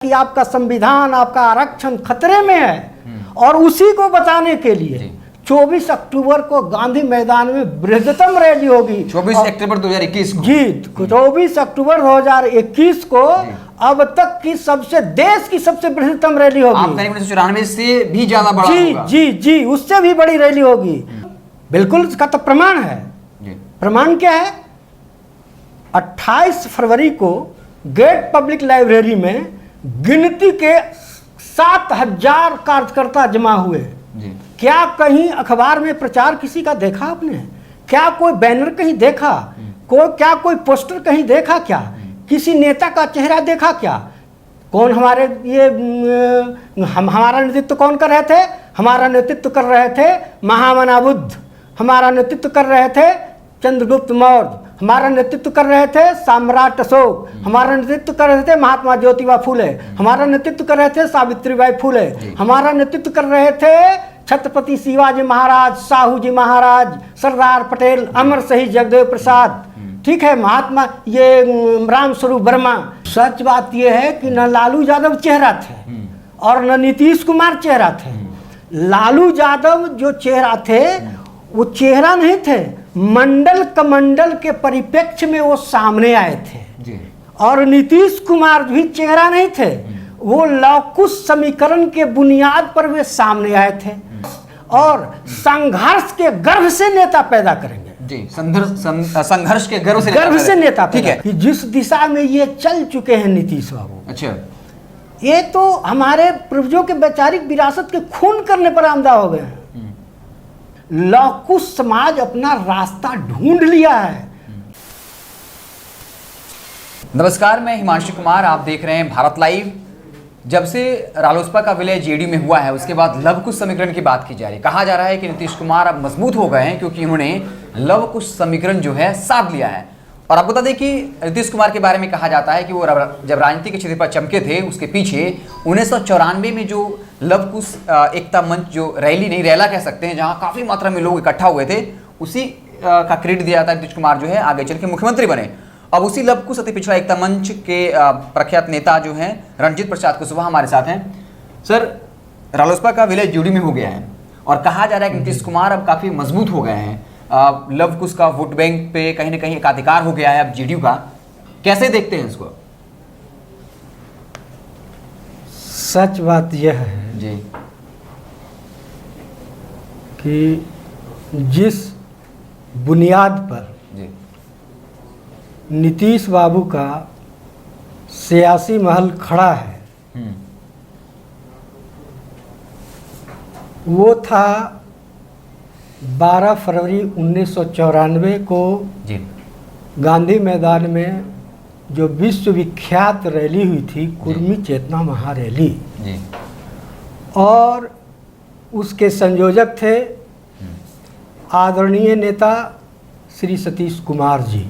कि आपका संविधान, आपका आरक्षण खतरे में है और उसी को बताने के लिए 24 अक्टूबर को गांधी मैदान में बृहत्तम रैली होगी। 24 अक्टूबर 2021 को जी, 24 अक्टूबर 2021 को अब तक की देश की सबसे बृहत्तम रैली होगी। आप 1994 से भी ज्यादा बड़ा जी होगा। जी जी, उससे भी बड़ी रैली होगी। बिल्कुल, इसका तो प्रमाण है। प्रमाण क्या है? 28 फरवरी को गेट पब्लिक लाइब्रेरी में गिनती के 7000 कार्यकर्ता जमा हुए। क्या कहीं अखबार में प्रचार किसी का देखा आपने? क्या कोई बैनर कहीं देखा? क्या कोई पोस्टर कहीं देखा? क्या किसी नेता का चेहरा देखा? क्या कौन हमारे हमारा नेतृत्व कौन कर रहे थे? हमारा नेतृत्व कर रहे थे महामना बुद्ध, हमारा नेतृत्व कर रहे थे चंद्रगुप्त मौर्य, हमारा नेतृत्व कर रहे थे सम्राट अशोक, हमारा नेतृत्व कर रहे थे महात्मा ज्योतिबा फूले, हमारा नेतृत्व कर रहे थे सावित्रीबाई फूले, हमारा नेतृत्व कर रहे थे छत्रपति शिवाजी महाराज, साहू जी महाराज, सरदार पटेल, अमर शहीद जगदेव प्रसाद, ठीक है, महात्मा ये राम स्वरूप वर्मा। सच बात यह है कि न लालू यादव चेहरा थे और न नीतीश कुमार चेहरा थे। लालू यादव जो चेहरा थे वो चेहरा नहीं थे, मंडल कमंडल के परिप्रेक्ष्य में वो सामने आए थे। और नीतीश कुमार भी चेहरा नहीं थे, वो लौकुश समीकरण के बुनियाद पर वे सामने आए थे और संघर्ष के गर्भ से नेता पैदा करेंगे। जी, संघर्ष के गर्भ से नेता, ठीक है, कि जिस दिशा में ये चल चुके हैं नीतीश बाबू। अच्छा, ये तो हमारे पूर्वजों के वैचारिक विरासत के खून करने पर आमदा हो गए हैं। लौकुश समाज अपना रास्ता ढूंढ लिया है। नमस्कार, मैं हिमांशु कुमार, आप देख रहे हैं भारत लाइव। जब से रालोसपा का विलय जेडीयू में हुआ है उसके बाद लव-कुश समीकरण की बात की जा रही है। कहा जा रहा है कि नीतीश कुमार अब मजबूत हो गए हैं क्योंकि उन्होंने लव-कुश समीकरण जो है साध लिया है। और आपको बता दें कि नीतीश कुमार के बारे में कहा जाता है कि वो जब राजनीति के क्षेत्र पर चमके थे उसके पीछे 1994 में जो लव-कुश एकता मंच, जो रैली नहीं रैला कह सकते हैं, जहां काफ़ी मात्रा में लोग इकट्ठा हुए थे, उसी का क्रेडिट दिया जाता है। नीतीश कुमार जो है आगे चल के मुख्यमंत्री बने। अब उसी लव-कुश अति पिछड़ा एकता मंच के प्रख्यात नेता जो हैं रणजीत प्रसाद कुशवाहा हमारे साथ हैं। सर, रालोसपा का विलय जेडीयू में हो गया है और कहा जा रहा है कि नीतीश कुमार अब काफ़ी मजबूत हो गए हैं। लव-कुश का वोट बैंक पे कहीं ना कहीं एकाधिकार हो गया है अब जेडीयू का। कैसे देखते हैं इसको? सच बात यह है जी कि जिस बुनियाद पर जी नीतीश बाबू का सियासी महल खड़ा है वो था 12 फरवरी 1994 को जी गांधी मैदान में जो विश्वविख्यात रैली हुई थी, कुर्मी चेतना महारैली, जी, और उसके संयोजक थे आदरणीय नेता श्री सतीश कुमार जी।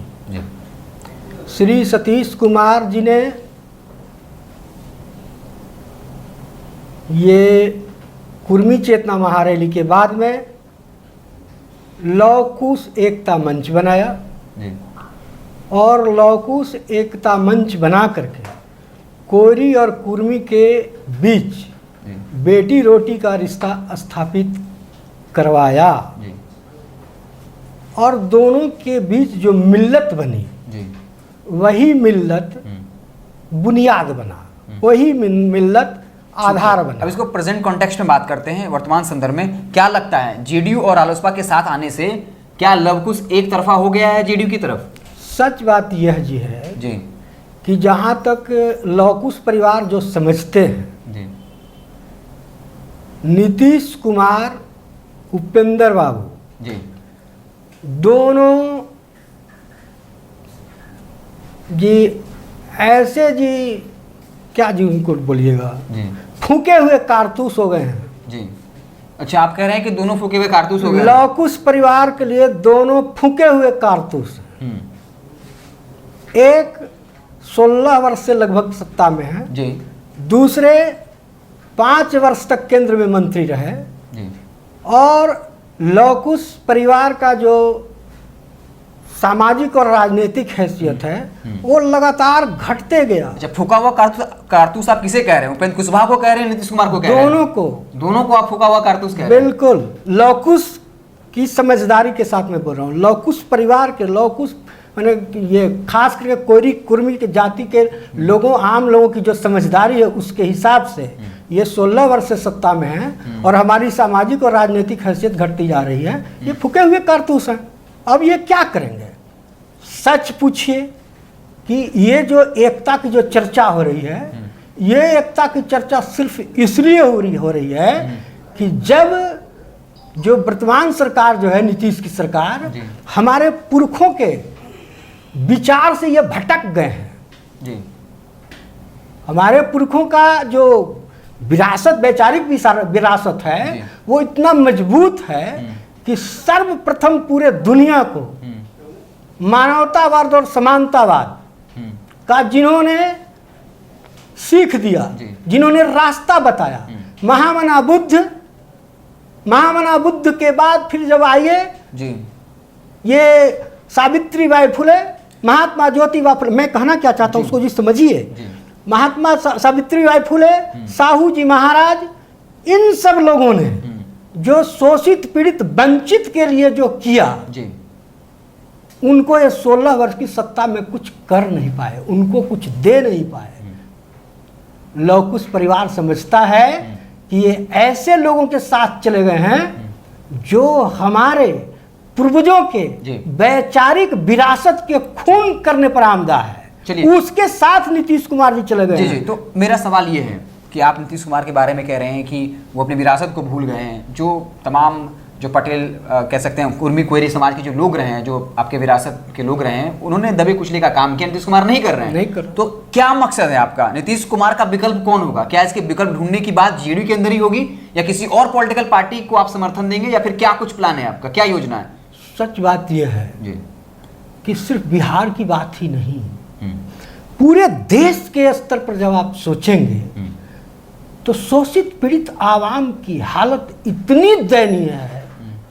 श्री सतीश कुमार जी ने ये कुर्मी चेतना महारैली के बाद में लव-कुश एकता मंच बनाया और लव-कुश एकता मंच बना करके कोरी और कुर्मी के बीच बेटी रोटी का रिश्ता स्थापित करवाया और दोनों के बीच जो मिल्लत बनी वही मिल्लत बुनियाद बना, वही मिल्लत आधार बना। अब इसको प्रेजेंट कॉन्टेक्स्ट में बात करते हैं, वर्तमान संदर्भ में क्या लगता है जेडीयू और रालोसपा के साथ आने से क्या लव-कुश एक तरफा हो गया है जेडीयू की तरफ? सच बात यह जी है जी कि जहाँ तक लव-कुश परिवार जो समझते हैं जी नीतीश कुमार, उपेंद्र बाबू जी दोनों जी ऐसे जी, क्या जी उनको बोलिएगा, जी फूके हुए कारतूस हो गए हैं जी। अच्छा, आप कह रहे हैं कि दोनों फूके हुए कारतूस हो गए? लव-कुश परिवार के लिए दोनों फूके हुए कारतूस हैं। एक 16 वर्ष से लगभग सत्ता में है जी, दूसरे 5 वर्ष तक केंद्र में मंत्री रहे जी, और लव-कुश परिवार का जो सामाजिक और राजनीतिक हैसियत है वो लगातार घटते गया। अच्छा, फूका हुआ कारतूस आप किसे कह रहे हैं? उपेंद्र कुशवाहा को कह रहे हैं, नीतीश कुमार को कह रहे हैं? दोनों को आप फूका हुआ कारतूस कह रहे हैं? बिल्कुल। लौकुश की समझदारी के साथ मैं बोल रहा हूँ। लौकुश परिवार के, लौकुश मैंने ये खास करके कोयरी कुर्मी के जाति के लोगों, आम लोगों की जो समझदारी है उसके हिसाब से ये 16 वर्ष से सत्ता में है और हमारी सामाजिक और राजनीतिक हैसियत घटती जा रही है। ये फूके हुए कारतूस हैं। अब ये क्या करेंगे? सच पूछिए कि ये जो एकता की जो चर्चा हो रही है, ये एकता की चर्चा सिर्फ इसलिए हो रही है कि जब जो वर्तमान सरकार जो है, नीतीश की सरकार, हमारे पुरखों के विचार से ये भटक गए हैं जी। हमारे पुरखों का जो विरासत, वैचारिक विरासत है, वो इतना मजबूत है कि सर्वप्रथम पूरे दुनिया को मानवतावाद और समानतावाद का जिन्होंने सीख दिया, जिन्होंने रास्ता बताया, महामना बुद्ध के बाद फिर जब आइए ये सावित्रीबाई फुले, महात्मा ज्योतिबा फुले। मैं कहना क्या चाहता हूँ उसको जी समझिए। महात्मा सावित्रीबाई फुले, साहू जी महाराज, इन सब लोगों ने जो शोषित पीड़ित वंचित के लिए जो किया, उनको ये 16 वर्ष की सत्ता में कुछ कर नहीं पाए, उनको कुछ दे नहीं पाए। लौकुश परिवार समझता है कि ये ऐसे लोगों के साथ चले गए हैं जो हमारे पूर्वजों के वैचारिक विरासत के खून करने पर आमदा है। उसके साथ नीतीश कुमार जी चले गए हैं। तो मेरा सवाल ये है कि आप नीतीश कुमार के बारे में कह रहे हैं कि वो अपनी विरासत को भूल गए हैं। जो तमाम जो पटेल कह सकते हैं कुर्मी कोयरी समाज के जो लोग रहे हैं, जो आपके विरासत के लोग रहे हैं, उन्होंने दबे कुचले का काम किया, नीतीश कुमार नहीं कर रहे हैं। नहीं कर। तो क्या मकसद है आपका? नीतीश कुमार का विकल्प कौन होगा? क्या इसके विकल्प ढूंढने की बात जेडीयू के अंदर ही होगी या किसी और पॉलिटिकल पार्टी को आप समर्थन देंगे, या फिर क्या कुछ प्लान है आपका, क्या योजना है? सच बात यह है कि सिर्फ बिहार की बात ही नहीं, पूरे देश के स्तर पर जब आप सोचेंगे तो शोषित पीड़ित आवाम की हालत इतनी दयनीय है,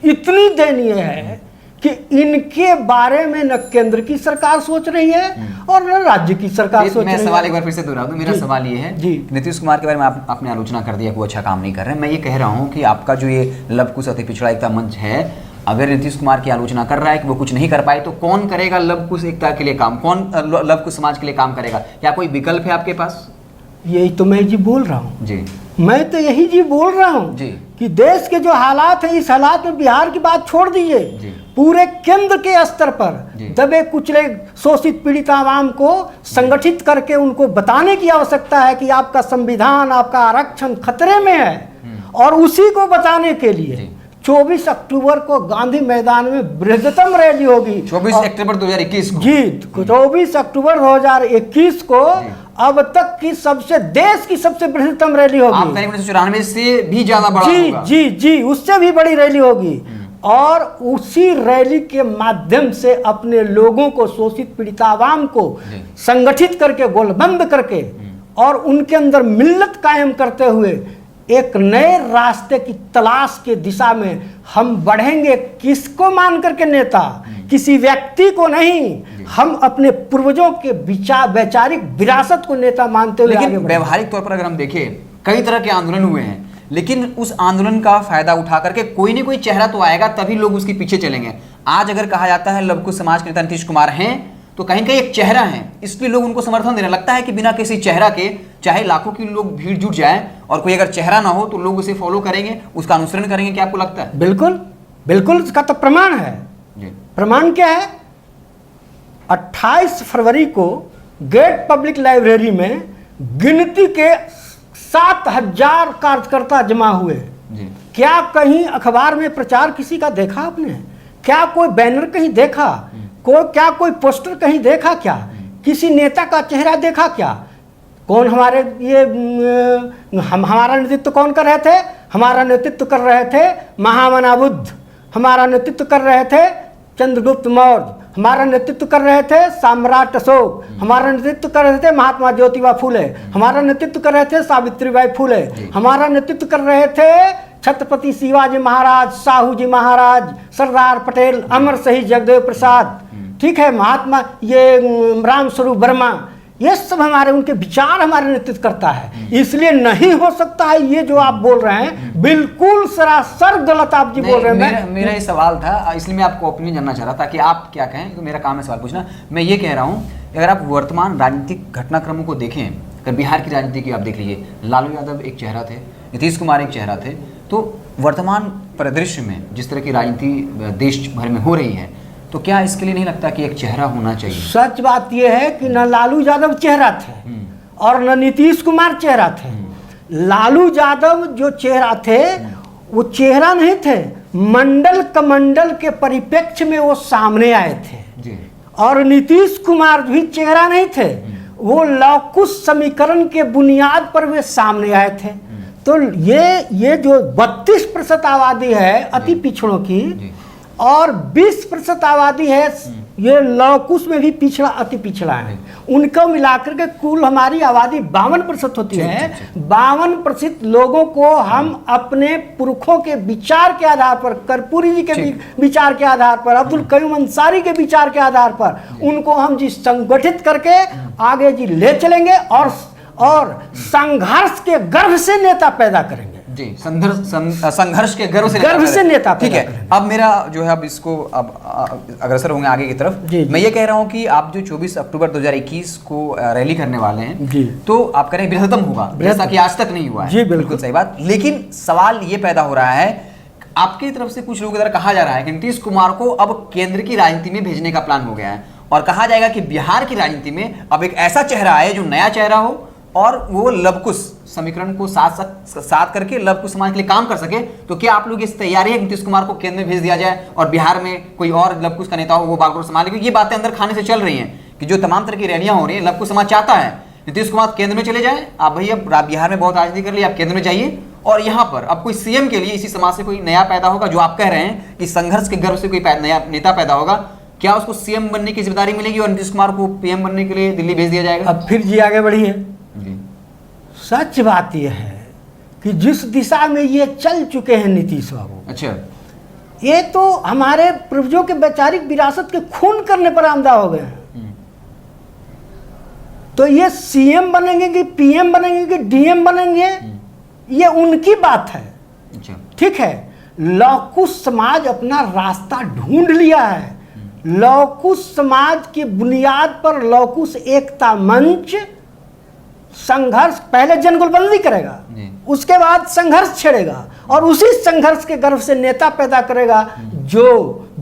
इतनी दयनीय है कि इनके बारे में न केंद्र की सरकार सोच रही है और न राज्य की सरकार सोच रही है। मैं सवाल एक बार फिर से दोहरा दूं। मेरा सवाल ये है, नीतीश कुमार के बारे में आपने आलोचना कर दिया कि वो अच्छा काम नहीं कर रहे हैं। मैं ये कह रहा हूँ कि आपका जो ये लव कुश अति पिछड़ा एकता मंच है, अगर नीतीश कुमार की आलोचना कर रहा है कि वो कुछ नहीं कर पाए, तो कौन करेगा लव कुश एकता के लिए काम? कौन लव कुश समाज के लिए काम करेगा? क्या कोई विकल्प है आपके पास? यही तो मैं जी बोल रहा हूँ जी। मैं तो यही जी बोल रहा हूँ कि देश के जो हालात है, इस हालात में बिहार की बात छोड़ दीजिए, पूरे केंद्र के स्तर पर दबे कुचले शोषित पीड़ित आवाम को संगठित करके उनको बताने की आवश्यकता है कि आपका संविधान, आपका आरक्षण खतरे में है। और उसी को बताने के लिए 24 अक्टूबर को गांधी मैदान में बृहत्तम रैली होगी। 24 अक्टूबर 2021 को जी, 24 अक्टूबर 2021 को अब तक की देश की सबसे बृहत्तम रैली होगी। आप 1994 से भी ज्यादा बड़ा होगा। जी, उससे भी बड़ी रैली होगी। और उसी रैली के माध्यम से अपने लोगों को, शोषित पीड़ित आवाम को संगठित करके, गोलबंद करके और उनके अंदर मिल्लत कायम करते हुए एक नए रास्ते की तलाश के दिशा में हम बढ़ेंगे। किसको मान करके नेता? किसी व्यक्ति को नहीं, हम अपने पूर्वजों के वैचारिक विरासत को नेता मानते हुए। लेकिन व्यवहारिक तौर पर अगर हम देखें, कई तरह के आंदोलन हुए हैं, लेकिन उस आंदोलन का फायदा उठा करके कोई ना कोई चेहरा तो आएगा, तभी लोग उसके पीछे चलेंगे। आज अगर कहा जाता है लव कुश समाज के नेता नीतीश कुमार हैं, तो कहीं कहीं एक चेहरा है, इसलिए लोग उनको समर्थन देने लगता है कि बिना किसी चेहरा के चाहे लाखों की लोग भीड़ जुट जाए और कोई अगर चेहरा ना हो तो लोग उसे फॉलो करेंगे, उसका अनुसरण करेंगे। क्या आपको लगता है? बिल्कुल बिल्कुल, इसका तो प्रमाण है। प्रमाण क्या है? 28 फरवरी को गेट पब्लिक लाइब्रेरी में गिनती के 7000 कार्यकर्ता जमा हुए। क्या कहीं अखबार में प्रचार किसी का देखा आपने? क्या कोई बैनर कहीं देखा? क्या कोई पोस्टर कहीं देखा? क्या किसी नेता का चेहरा देखा? क्या कौन हमारे ये हमारा नेतृत्व कौन कर रहे थे? हमारा नेतृत्व कर रहे थे महामना बुद्ध, हमारा नेतृत्व कर रहे थे चंद्रगुप्त मौर्य, हमारा नेतृत्व कर रहे थे सम्राट अशोक, हमारा नेतृत्व कर रहे थे महात्मा ज्योतिबा फुले, हमारा नेतृत्व कर रहे थे सावित्रीबाई फुले, हमारा नेतृत्व कर रहे थे छत्रपति शिवाजी महाराज, साहू जी महाराज, सरदार पटेल, अमर शहीद जगदेव प्रसाद। ठीक है, महात्मा ये राम स्वरूप वर्मा, ये सब हमारे उनके विचार हमारे नेतृत्व करता है। इसलिए नहीं हो सकता है ये जो आप बोल रहे हैं, बिल्कुल सरासर गलत आप जी बोल रहे हैं। मेरा ये सवाल था, इसलिए मैं आपको ओपिनियन जानना चाह रहा था कि आप क्या कहें, तो मेरा काम है सवाल पूछना। मैं ये कह रहा हूँ, अगर आप वर्तमान राजनीतिक घटनाक्रमों को देखें, अगर बिहार की राजनीति की आप देख लीजिए, लालू यादव एक चेहरा थे, नीतीश कुमार एक चेहरा थे, तो वर्तमान परिदृश्य में जिस तरह की राजनीति देश भर में हो रही है, तो क्या इसके लिए नहीं लगता कि एक चेहरा होना चाहिए? सच बात यह है कि न लालू यादव चेहरा थे और न नीतीश कुमार चेहरा थे। लालू यादव जो चेहरा थे वो चेहरा नहीं थे, मंडल कमंडल के परिप्रेक्ष्य में वो सामने आए थे जी। और नीतीश कुमार भी चेहरा नहीं थे, वो लौकुश समीकरण के बुनियाद पर वे सामने आए थे। तो ये जो 32% आबादी है अति पिछड़ों की और 20% आबादी है ये लौकुश में भी पिछड़ा अति पिछड़ा है, उनको मिलाकर के कुल हमारी आबादी 52% होती है। 52% लोगों को हम अपने पुरखों के विचार के आधार पर, कर्पूरी जी के विचार के आधार पर, अब्दुल कयूम अंसारी के विचार के आधार पर उनको हम जी संगठित करके आगे जी ले चलेंगे और संघर्ष के गर्भ से नेता पैदा करेंगे जी। संघर्ष के गर्व से नेता। ठीक है, अब मेरा जो है, अब इसको अब अग्रसर होंगे आगे की तरफ। जी। मैं ये कह रहा हूँ कि आप जो 24 अक्टूबर 2021 को रैली करने वाले हैं जी, तो आप कह रहे हैं बृहत्तम होगा, जैसा कि आज तक नहीं हुआ है। जी बिल्कुल सही बात। लेकिन सवाल ये पैदा हो रहा है, आपकी तरफ से कुछ लोगों की तरह कहा जा रहा है कि नीतीश कुमार को अब केंद्र की राजनीति में भेजने का प्लान हो गया है और कहा जाएगा कि बिहार की राजनीति में अब एक ऐसा चेहरा आए जो नया चेहरा हो और वो लवकुश समीकरण को साथ करके लवकुश समाज के लिए काम कर सके। तो क्या आप लोग इस तैयारी है नीतीश कुमार को केंद्र में भेज दिया जाए और बिहार में कोई और लवकुश का नेता हो वो बागडोर संभाले? क्योंकि ये बातें अंदर खाने से चल रही हैं कि जो तमाम तरह की रैलियां हो रही हैं, लवकुश समाज चाहता है नीतीश कुमार केंद्र में चले जाए, आप भैया बिहार में बहुत राजनीति कर ली, आप केंद्र में जाइए और यहाँ पर अब कोई सीएम के लिए इसी समाज से कोई नया पैदा होगा, जो आप कह रहे हैं कि संघर्ष के गर्भ से कोई नया नेता पैदा होगा, क्या उसको सीएम बनने की जिम्मेदारी मिलेगी और नीतीश कुमार को पीएम बनने के लिए दिल्ली भेज दिया जाएगा? अब फिर जी आगे बढ़िए। सच बात यह है कि जिस दिशा में ये चल चुके हैं नीतीश बाबू, अच्छा, ये तो हमारे पूर्वजों के वैचारिक विरासत के खून करने पर आमदा हो गए हैं। तो ये सीएम बनेंगे कि पीएम बनेंगे कि डीएम बनेंगे, ये उनकी बात है। अच्छा, ठीक है, लौकुश समाज अपना रास्ता ढूंढ लिया है। लौकुश समाज की बुनियाद पर लौकुश एकता मंच संघर्ष, पहले जनगुलबंदी करेगा, उसके बाद संघर्ष छेड़ेगा और उसी संघर्ष के गर्भ से नेता पैदा करेगा जो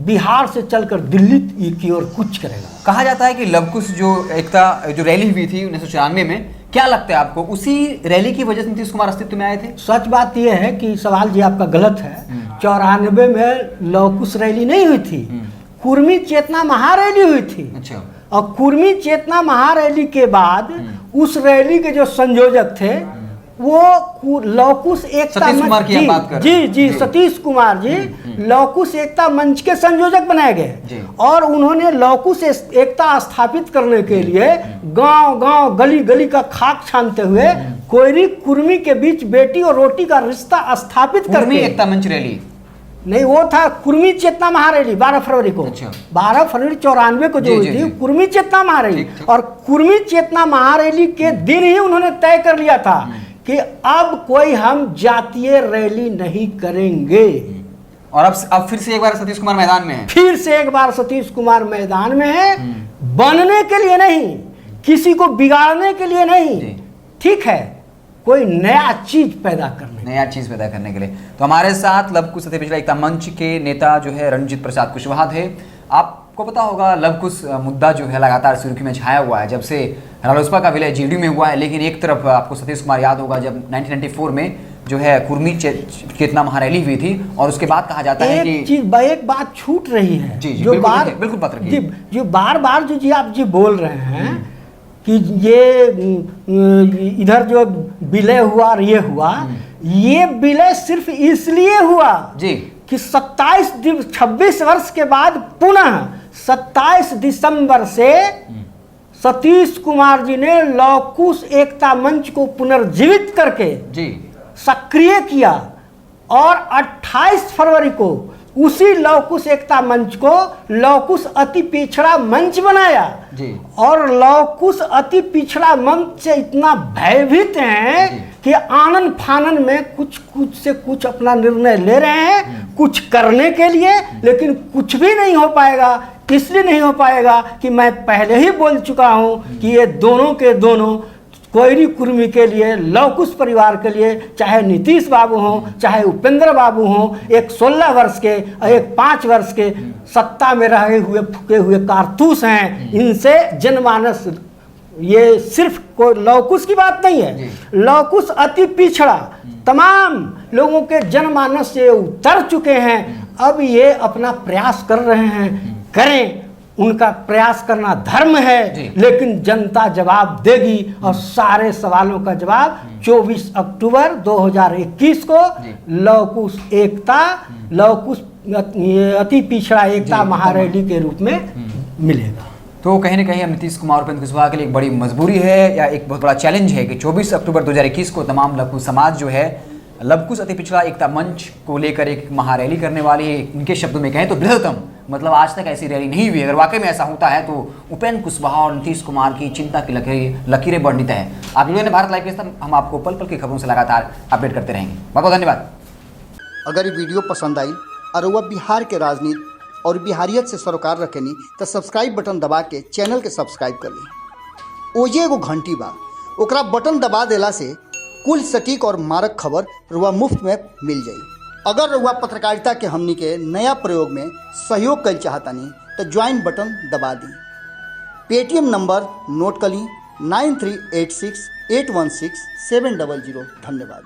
बिहार से चलकर दिल्ली की ओर कूच करेगा। कहा जाता है कि लवकुश जो एकता जो रैली हुई थी 1994 में, क्या लगता है आपको उसी रैली की वजह से नीतीश कुमार अस्तित्व में आए थे? सच बात यह है कि सवाल जी आपका गलत है। 94 में लवकुश रैली नहीं हुई थी, कुर्मी चेतना महारैली हुई थी। अच्छा, और कुर्मी चेतना महारैली के बाद उस रैली के जो संयोजक थे वो लौकुश एकता सतीश कुमार की बात कर रहे हैं। जी सतीश कुमार जी लौकुश एकता मंच के संयोजक बनाए गए और उन्होंने लौकुश एकता स्थापित करने के लिए गांव-गांव गली-गली का खाक छानते हुए कोयरी कुर्मी के बीच बेटी और रोटी का रिश्ता स्थापित करके एकता मंच रैली नहीं, वो था कुर्मी चेतना महारैली 12 फरवरी को। अच्छा। 12 फरवरी 94 को जो हुई थी कुर्मी चेतना महारैली, और कुर्मी चेतना महारैली के दिन ही उन्होंने तय कर लिया था कि अब कोई हम जातीय रैली नहीं करेंगे। और अब फिर से एक बार सतीश कुमार मैदान में है। फिर से एक बार सतीश कुमार मैदान में है, बनने के लिए नहीं, किसी को बिगाड़ने के लिए नहीं, ठीक है, कोई नया चीज पैदा करने के लिए। तो हमारे साथ लवकुश सत्य पिछड़ा एकता मंच के नेता जो है रणजीत प्रसाद कुशवाहा थे। आपको पता होगा लवकुश मुद्दा जो है लगातार सुर्खी में छाया हुआ है जब से रालोसपा का विलय जेडीयू में हुआ है। लेकिन एक तरफ आपको सतीश कुमार याद होगा जब 1994 में जो है कुर्मी चेतना महारैली हुई थी और उसके बाद कहा जाता है कि एक बात छूट रही है। जी, जो बिल्कुल बात रखिए। जो बार जो जी आप जी बोल रहे हैं कि ये इधर जो विलय हुआ और ये हुआ, ये विलय सिर्फ इसलिए हुआ जी कि 26 वर्ष के बाद पुनः 27 दिसंबर से सतीश कुमार जी ने लवकुश एकता मंच को पुनर्जीवित करके जी सक्रिय किया और 28 फरवरी को उसी लव कुश एकता मंच को लव कुश अति पिछड़ा मंच बनाया जी। और लव कुश अति पिछड़ा मंच से इतना भयभीत हैं कि आनन फानन में कुछ से कुछ अपना निर्णय ले रहे हैं कुछ करने के लिए, लेकिन कुछ भी नहीं हो पाएगा। इसलिए नहीं हो पाएगा कि मैं पहले ही बोल चुका हूं कि ये दोनों के दोनों कोयरी कुर्मी के लिए, लव कुश परिवार के लिए, चाहे नीतीश बाबू हों, चाहे उपेंद्र बाबू हों, एक 16 वर्ष के और एक 5 वर्ष के सत्ता में रहे हुए फूके हुए कारतूस हैं। इनसे जनमानस, ये सिर्फ कोई लव कुश की बात नहीं है, लव कुश अति पिछड़ा तमाम लोगों के जनमानस से उतर चुके हैं। अब ये अपना प्रयास कर रहे हैं, करें, उनका प्रयास करना धर्म है, लेकिन जनता जवाब देगी और सारे सवालों का जवाब 24 अक्टूबर 2021 को लव कुश एकता, लव कुश अति पिछड़ा एकता महारैली के रूप में मिलेगा। तो कहीं ना कहीं अब नीतीश कुमार उपेंद्र कुशवाहा के लिए एक बड़ी मजबूरी है या एक बहुत बड़ा चैलेंज है कि 24 अक्टूबर 2021 को तमाम लव कुश समाज जो है लव कुश अति पिछड़ा एकता मंच को लेकर एक महारैली करने वाली है। इनके शब्दों में कहें तो बृहत्तम, मतलब आज तक ऐसी रैली नहीं हुई। अगर वाकई में ऐसा होता है तो उपेंद्र कुशवाहा और नीतीश कुमार की चिंता की लकीरें बढ़नीत है। आप लोगों ने भारत लाइव के साथ हम आपको पल पल की खबरों से लगातार अपडेट करते रहेंगे। बहुत बहुत धन्यवाद। अगर ये वीडियो पसंद आई और वह बिहार के राजनीति और बिहारियत से सरोकार रखेनी तो सब्सक्राइब बटन दबा के चैनल के सब्सक्राइब कर ली। ओजे एगो घंटी बा, ओकरा बटन दबा देला से कुल सटीक और मारक खबर रुआ मुफ्त में मिल जाई। अगर रुआ पत्रकारिता के हमनी के नया प्रयोग में सहयोग कर चाहतानी तो ज्वाइन बटन दबा दी। पेटीएम नंबर नोट कर ली 9386816700। धन्यवाद।